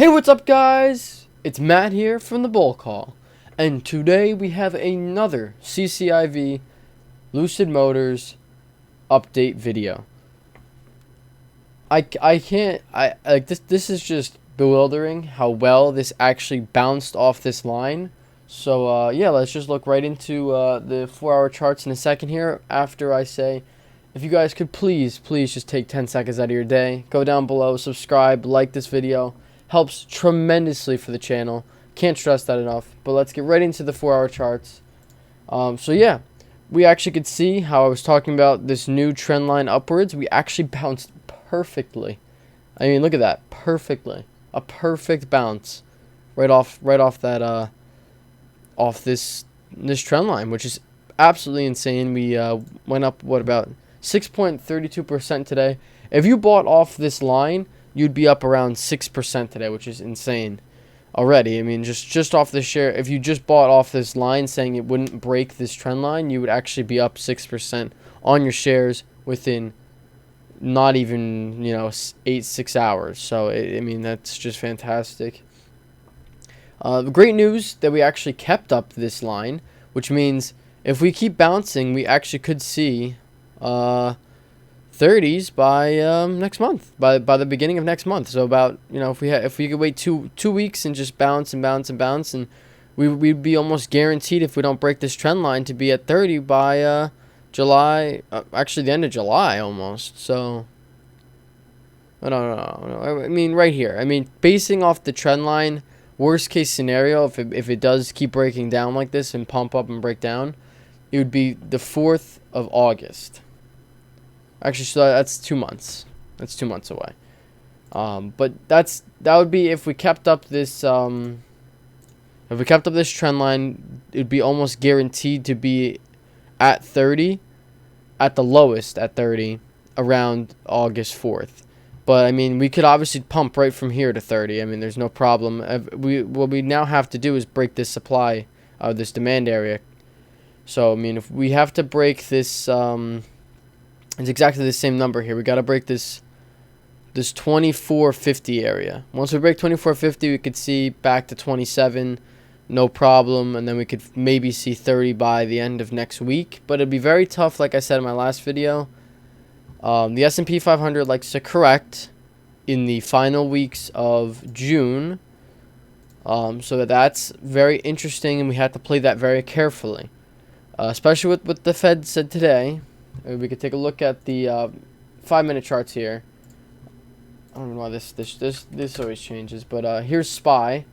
Hey, what's up, guys? It's Matt here from the Bull Call, and today we have another CCIV Lucid Motors update video. I can't, like this is just bewildering how well this actually bounced off this line. So yeah, let's just look right into the 4-hour charts in a second here after I say, if you guys could please just take 10 seconds out of your day, go down below, subscribe, like this video. Helps tremendously for the channel. Can't stress that enough. But let's get right into the 4-hour charts. So yeah, we actually could see how I was talking about this new trend line upwards. We actually bounced perfectly. I mean, look at that, perfectly. A perfect bounce right off that off this trend line, which is absolutely insane. We went up about 6.32% today. If you bought off this line, you'd be up around 6% today, which is insane already. I mean, just off the share, if you just bought off this line saying it wouldn't break this trend line, you would actually be up 6% on your shares within not even, 6 hours. So, I mean, that's just fantastic. Great news that we actually kept up this line, which means if we keep bouncing, we actually could see 30s by next month, by the beginning of next month. So about, if we could wait two weeks and just bounce and we'd be almost guaranteed, if we don't break this trend line, to be at 30 by July, actually the end of July almost. So I don't know. I mean, right here, I mean, basing off the trend line, worst case scenario, if it does keep breaking down like this and pump up and break down, it would be the 4th of August. Actually, so that's 2 months. That's 2 months away. But that would be if we kept up this trend line. It'd be almost guaranteed to be at 30, at the lowest at 30, around August 4th. But I mean, we could obviously pump right from here to 30. I mean, there's no problem. What we now have to do is break this supply, this demand area. So I mean, if we have to break this. It's exactly the same number here. We got to break this 2450 area. Once we break 2450, we could see back to 27, no problem, and then we could maybe see 30 by the end of next week. But it'd be very tough, like I said in my last video. The S&P 500 likes to correct in the final weeks of June, so that's very interesting, and we have to play that very carefully, especially with what the Fed said today. We could take a look at the 5-minute charts here. I don't know why this always changes, but here's SPY,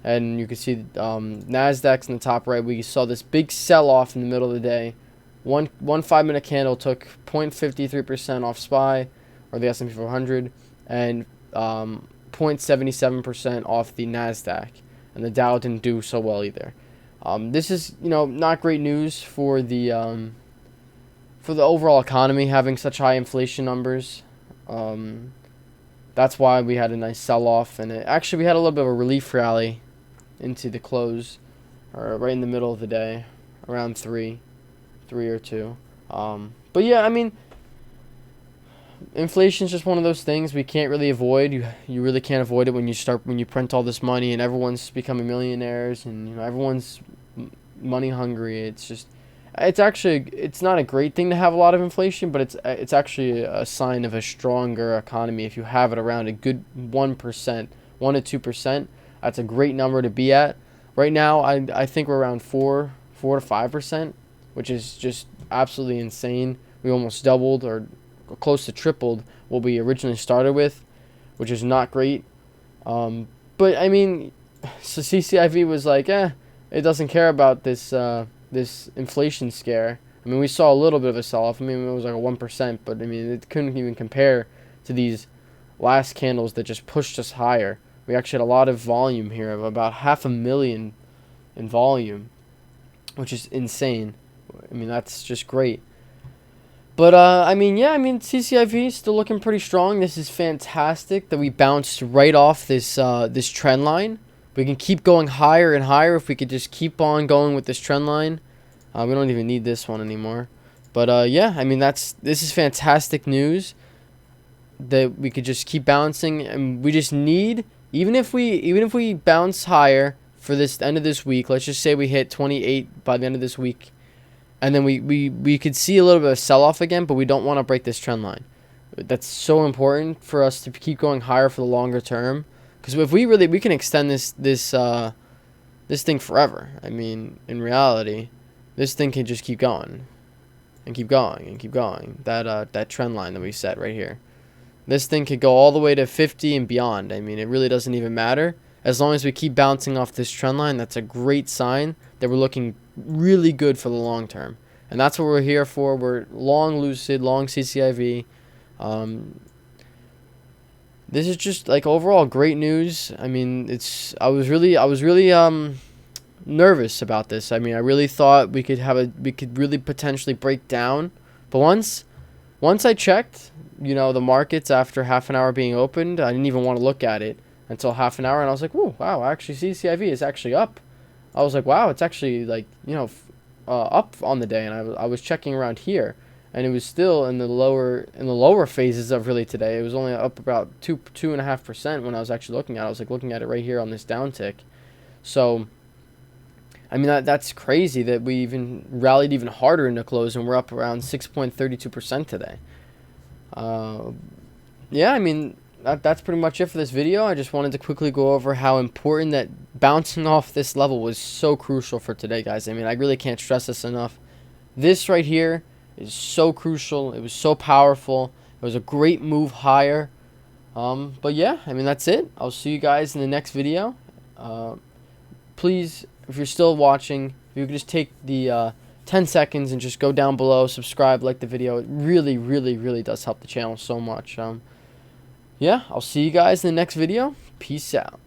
and you can see Nasdaq's in the top right. We saw this big sell-off in the middle of the day. One 5-minute candle took 0.53% off SPY, or the S&P 500, and 0.77% off the Nasdaq, and the Dow didn't do so well either. This is not great news for the overall economy, having such high inflation numbers. That's why we had a nice sell-off, and actually we had a little bit of a relief rally into the close, or right in the middle of the day, around 3 or 2. But yeah, I mean, inflation is just one of those things we can't really avoid. You really can't avoid it when you print all this money and everyone's becoming millionaires and everyone's money hungry. It's not a great thing to have a lot of inflation, but it's actually a sign of a stronger economy if you have it around a good 1%, 1 to 2%. That's a great number to be at. Right now, I think we're around 4 to 5%, which is just absolutely insane. We almost doubled or close to tripled what we originally started with, which is not great. But I mean, so CCIV was like, it doesn't care about this inflation scare. I mean, we saw a little bit of a sell-off. I mean, it was like a 1%, but I mean, it couldn't even compare to these last candles that just pushed us higher. We actually had a lot of volume here, of about 500,000 in volume, which is insane. I mean, that's just great. But I mean, CCIV is still looking pretty strong. This is fantastic that we bounced right off this trend line. We can keep going higher and higher if we could just keep on going with this trend line. We don't even need this one anymore. But yeah, I mean, this is fantastic news. that we could just keep bouncing, and we just need, even if we bounce higher for this end of this week, let's just say we hit 28 by the end of this week, and then we could see a little bit of sell-off again, but we don't want to break this trend line. That's so important for us to keep going higher for the longer term, because if we can extend this thing forever. I mean, in reality, this thing can just keep going and keep going and keep going. That trend line that we set right here, this thing could go all the way to 50 and beyond. I mean, it really doesn't even matter. As long as we keep bouncing off this trend line, that's a great sign that we're looking really good for the long term. And that's what we're here for. We're long Lucid, long CCIV. This is just like overall great news. I mean, I was really nervous about this. I mean, I really thought we could really potentially break down. But once I checked, the markets after half an hour being opened, I didn't even want to look at it until half an hour, and I was like, "Whoa, wow, actually CCIV is actually up." I was like, "Wow, it's actually like, up on the day." And I was checking around here, and it was still in the lower phases of really today. It was only up about 2.5% when I was actually looking at it. I was like looking at it right here on this downtick. So I mean, that's crazy that we even rallied even harder into close, and we're up around 6.32% today. Yeah, I mean, that's pretty much it for this video. I just wanted to quickly go over how important that bouncing off this level was so crucial for today, guys. I mean, I really can't stress this enough. This right here is so crucial. It was so powerful. It was a great move higher. But yeah, I mean, that's it. I'll see you guys in the next video. Please, if you're still watching, if you could just take the 10 seconds and just go down below, subscribe, like the video. It really, really, really does help the channel so much. Yeah, I'll see you guys in the next video. Peace out.